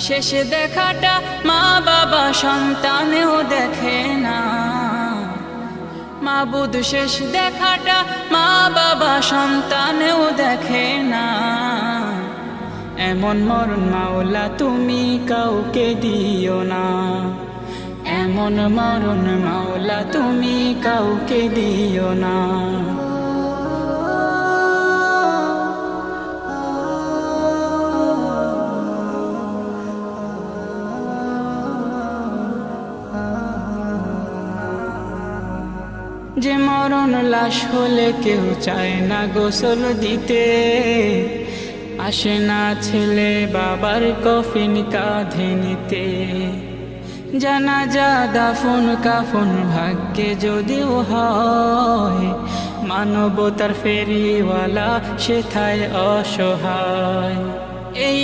শেষে দেখাটা মা বাবা সন্তানেও দেখে না। মাবুদ শেষ দেখাটা মা বাবা সন্তানেও দেখে না। এমন মরণ মাওলা তুমি কাউকে দিও না। এমন মরণ মাওলা তুমি কাউকে দিও না। যে মরণ লাশ হলে কেউ চায় না গোসল দিতে, আসে না ছেলে বাবার কফিন কাঁধে নিতে। জানাজা দাফন কাফন ভাগ্যে যদিও হয়, মানবতার ফেরিওয়ালা সেথায় অসহায়। এই